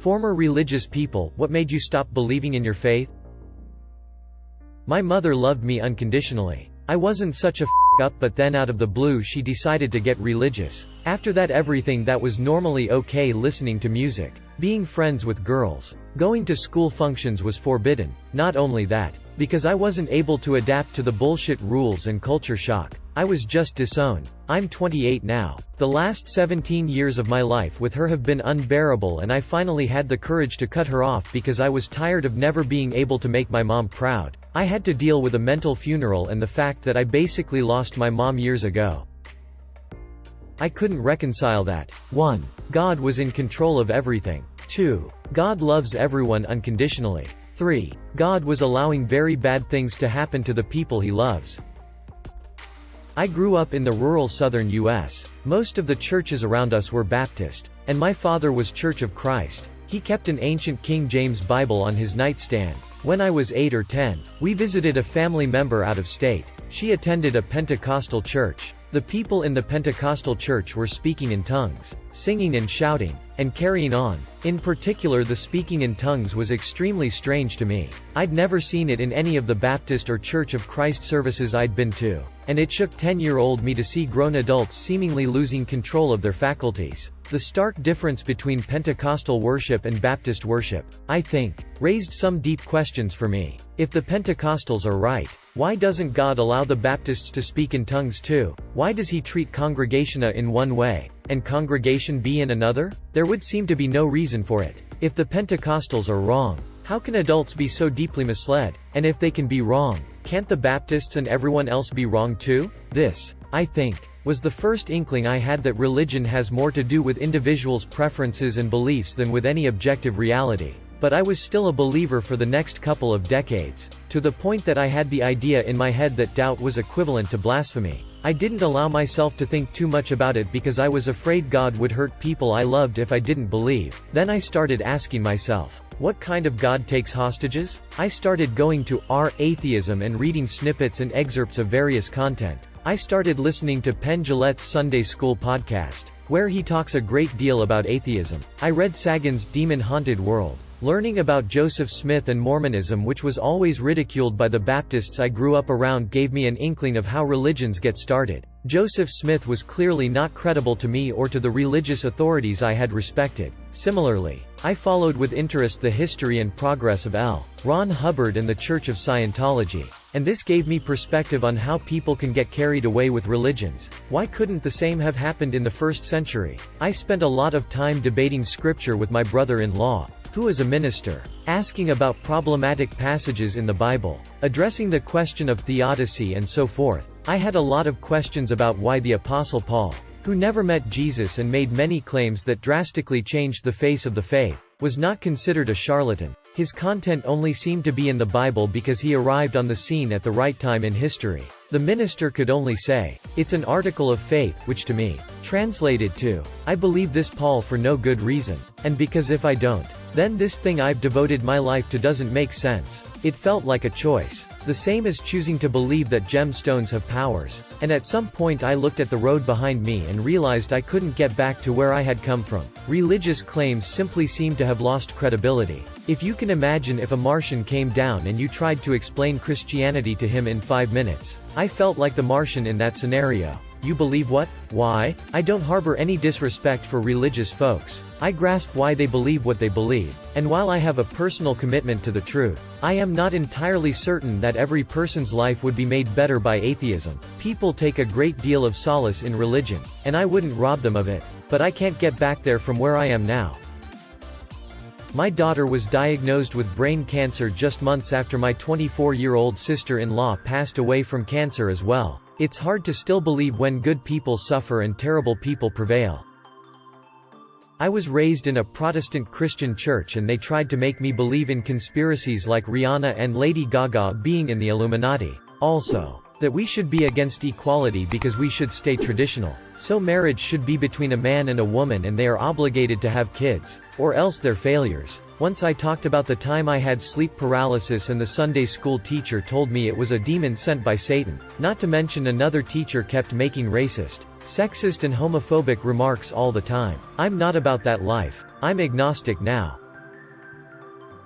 Former religious people, what made you stop believing in your faith? My mother loved me unconditionally. I wasn't such a up, but then out of the blue she decided to get religious. After that everything that was normally okay, listening to music, being friends with girls, going to school functions was forbidden. Not only that, because I wasn't able to adapt to the bullshit rules and culture shock, I was just disowned. I'm 28 now. The last 17 years of my life with her have been unbearable, and I finally had the courage to cut her off because I was tired of never being able to make my mom proud. I had to deal with a mental funeral and the fact that I basically lost my mom years ago. I couldn't reconcile that. 1. God was in control of everything. 2. God loves everyone unconditionally. 3. God was allowing very bad things to happen to the people he loves. I grew up in the rural southern U.S. Most of the churches around us were Baptist, and my father was Church of Christ. He kept an ancient King James Bible on his nightstand. When I was 8 or 10, we visited a family member out of state. She attended a Pentecostal church. The people in the Pentecostal church were speaking in tongues, singing and shouting, and carrying on. In particular, the speaking in tongues was extremely strange to me. I'd never seen it in any of the Baptist or Church of Christ services I'd been to, and it shook 10-year-old me to see grown adults seemingly losing control of their faculties. The stark difference between Pentecostal worship and Baptist worship, I think, raised some deep questions for me. If the Pentecostals are right, why doesn't God allow the Baptists to speak in tongues too? Why does he treat congregation A in one way, and congregation B in another? There would seem to be no reason for it. If the Pentecostals are wrong, how can adults be so deeply misled? And if they can be wrong, can't the Baptists and everyone else be wrong too? This, I think, was the first inkling I had that religion has more to do with individuals' preferences and beliefs than with any objective reality. But I was still a believer for the next couple of decades, to the point that I had the idea in my head that doubt was equivalent to blasphemy. I didn't allow myself to think too much about it because I was afraid God would hurt people I loved if I didn't believe. Then I started asking myself, what kind of God takes hostages? I started going to Atheism and reading snippets and excerpts of various content. I started listening to Penn Jillette's Sunday School podcast, where he talks a great deal about atheism. I read Sagan's Demon-Haunted World. Learning about Joseph Smith and Mormonism, which was always ridiculed by the Baptists I grew up around, gave me an inkling of how religions get started. Joseph Smith was clearly not credible to me or to the religious authorities I had respected. Similarly, I followed with interest the history and progress of L. Ron Hubbard and the Church of Scientology. And this gave me perspective on how people can get carried away with religions. Why couldn't the same have happened in the first century? I spent a lot of time debating scripture with my brother-in-law, who is a minister, asking about problematic passages in the Bible, addressing the question of theodicy and so forth. I had a lot of questions about why the Apostle Paul, who never met Jesus and made many claims that drastically changed the face of the faith, was not considered a charlatan. His content only seemed to be in the Bible because he arrived on the scene at the right time in history. The minister could only say, "It's an article of faith," which to me, translated to, "I believe this Paul for no good reason. And because if I don't, then this thing I've devoted my life to doesn't make sense." It felt like a choice. The same as choosing to believe that gemstones have powers. And at some point I looked at the road behind me and realized I couldn't get back to where I had come from. Religious claims simply seemed to have lost credibility. If you can imagine if a Martian came down and you tried to explain Christianity to him in 5 minutes. I felt like the Martian in that scenario. You believe what? Why? I don't harbor any disrespect for religious folks. I grasp why they believe what they believe. And while I have a personal commitment to the truth, I am not entirely certain that every person's life would be made better by atheism. People take a great deal of solace in religion, and I wouldn't rob them of it. But I can't get back there from where I am now. My daughter was diagnosed with brain cancer just months after my 24-year-old sister-in-law passed away from cancer as well. It's hard to still believe when good people suffer and terrible people prevail. I was raised in a Protestant Christian church and they tried to make me believe in conspiracies like Rihanna and Lady Gaga being in the Illuminati. Also, that we should be against equality because we should stay traditional. So marriage should be between a man and a woman and they are obligated to have kids, or else they're failures. Once I talked about the time I had sleep paralysis and the Sunday school teacher told me it was a demon sent by Satan. Not to mention another teacher kept making racist, sexist and homophobic remarks all the time. I'm not about that life. I'm agnostic now.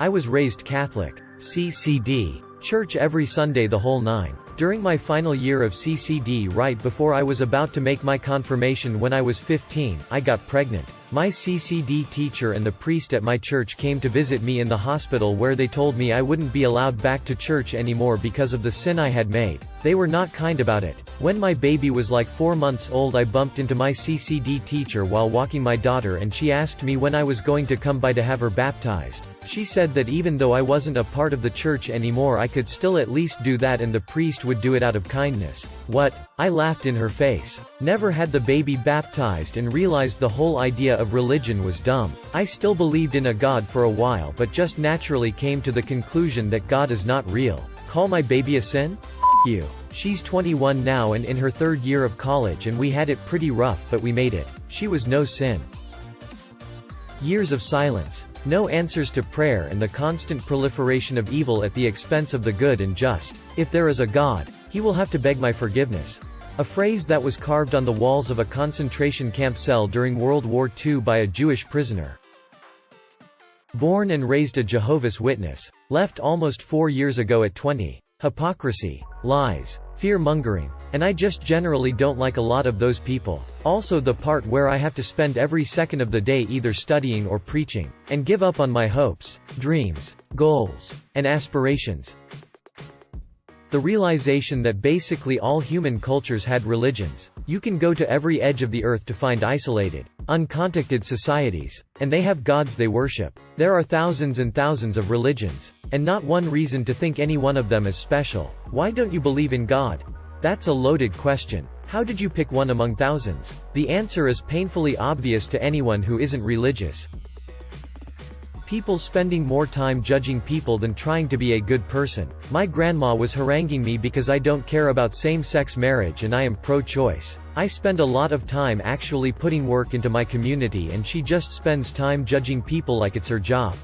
I was raised Catholic. CCD. Church every Sunday, the whole nine. During my final year of CCD, right before I was about to make my confirmation when I was 15, I got pregnant. My CCD teacher and the priest at my church came to visit me in the hospital, where they told me I wouldn't be allowed back to church anymore because of the sin I had made. They were not kind about it. When my baby was like 4 months old, I bumped into my CCD teacher while walking my daughter, and she asked me when I was going to come by to have her baptized. She said that even though I wasn't a part of the church anymore, I could still at least do that, and the priest would do it out of kindness. What? I laughed in her face. Never had the baby baptized and realized the whole idea of religion was dumb. I still believed in a God for a while, but just naturally came to the conclusion that God is not real. Call my baby a sin? You. She's 21 now and in her 3rd year of college, and we had it pretty rough, but we made it. She was no sin. Years of silence. No answers to prayer, and the constant proliferation of evil at the expense of the good and just. If there is a God, he will have to beg my forgiveness. A phrase that was carved on the walls of a concentration camp cell during World War II by a Jewish prisoner. Born and raised a Jehovah's Witness. Left almost 4 years ago at 20. Hypocrisy, lies, fear-mongering. And I just generally don't like a lot of those people. Also the part where I have to spend every second of the day either studying or preaching, and give up on my hopes, dreams, goals, and aspirations. The realization that basically all human cultures had religions. You can go to every edge of the earth to find isolated, uncontacted societies, and they have gods they worship. There are thousands and thousands of religions, and not one reason to think any one of them is special. Why don't you believe in God? That's a loaded question. How did you pick one among thousands? The answer is painfully obvious to anyone who isn't religious. People spending more time judging people than trying to be a good person. My grandma was haranguing me because I don't care about same-sex marriage and I am pro-choice. I spend a lot of time actually putting work into my community, and she just spends time judging people like it's her job.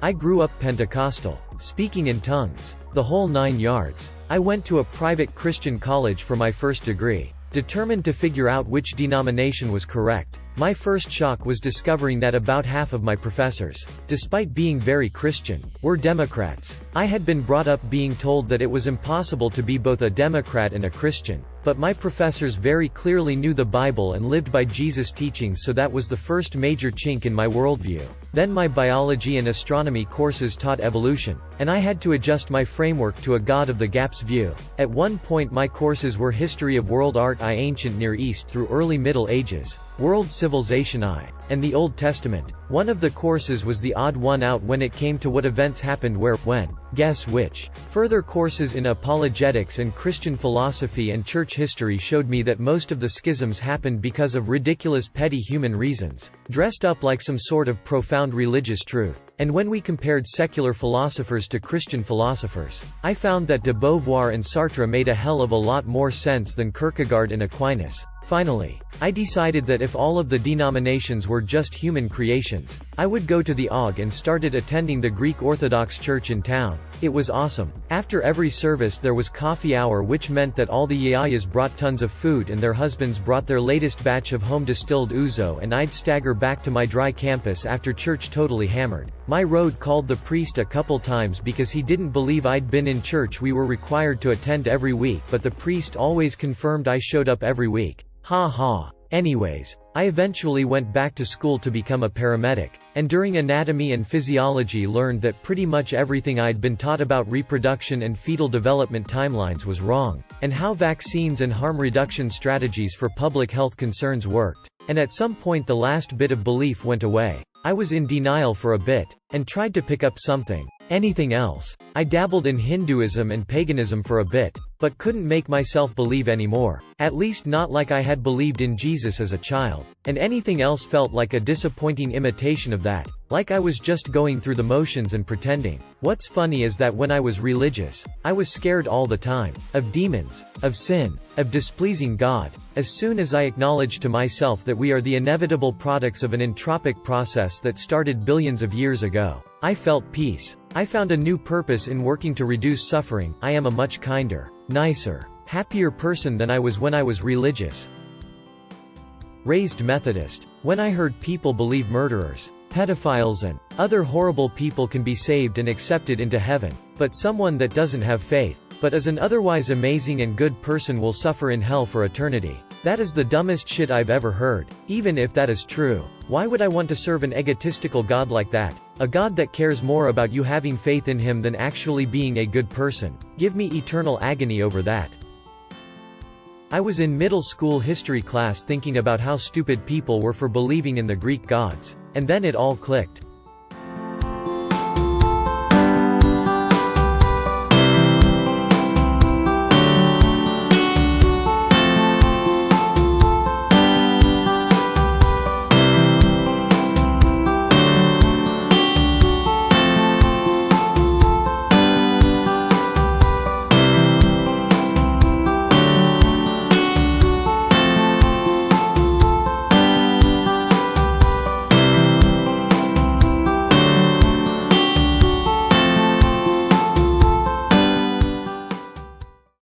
I grew up Pentecostal, speaking in tongues, the whole 9 yards. I went to a private Christian college for my first degree, determined to figure out which denomination was correct. My first shock was discovering that about half of my professors, despite being very Christian, were Democrats. I had been brought up being told that it was impossible to be both a Democrat and a Christian, but my professors very clearly knew the Bible and lived by Jesus' teachings, so that was the first major chink in my worldview. Then my biology and astronomy courses taught evolution, and I had to adjust my framework to a God of the Gaps view. At one point my courses were history of world art I, ancient Near East through early Middle Ages, world civilization I, and the Old Testament. One of the courses was the odd one out when it came to what events happened where, when. Guess which? Further courses in apologetics and Christian philosophy and church history showed me that most of the schisms happened because of ridiculous petty human reasons, dressed up like some sort of profound religious truth. And when we compared secular philosophers to Christian philosophers, I found that de Beauvoir and Sartre made a hell of a lot more sense than Kierkegaard and Aquinas. Finally, I decided that if all of the denominations were just human creations, I would go to the OG and started attending the Greek Orthodox Church in town. It was awesome. After every service there was coffee hour, which meant that all the yayas brought tons of food and their husbands brought their latest batch of home-distilled ouzo, and I'd stagger back to my dry campus after church totally hammered. My road called the priest a couple times because he didn't believe I'd been in church we were required to attend every week, but the priest always confirmed I showed up every week. Ha ha. Anyways, I eventually went back to school to become a paramedic, and during anatomy and physiology learned that pretty much everything I'd been taught about reproduction and fetal development timelines was wrong, and how vaccines and harm reduction strategies for public health concerns worked. And at some point the last bit of belief went away. I was in denial for a bit, and tried to pick up something. Anything else. I dabbled in Hinduism and paganism for a bit, but couldn't make myself believe anymore. At least not like I had believed in Jesus as a child. And anything else felt like a disappointing imitation of that. Like I was just going through the motions and pretending. What's funny is that when I was religious, I was scared all the time. Of demons, of sin, of displeasing God. As soon as I acknowledged to myself that we are the inevitable products of an entropic process that started billions of years ago, I felt peace. I found a new purpose in working to reduce suffering. I am a much kinder, nicer, happier person than I was when I was religious. Raised Methodist. When I heard people believe murderers, Pedophiles and other horrible people can be saved and accepted into heaven, but someone that doesn't have faith, but is an otherwise amazing and good person will suffer in hell for eternity. That is the dumbest shit I've ever heard. Even if that is true, why would I want to serve an egotistical God like that? A God that cares more about you having faith in him than actually being a good person. Give me eternal agony over that. I was in middle school history class thinking about how stupid people were for believing in the Greek gods. And then it all clicked.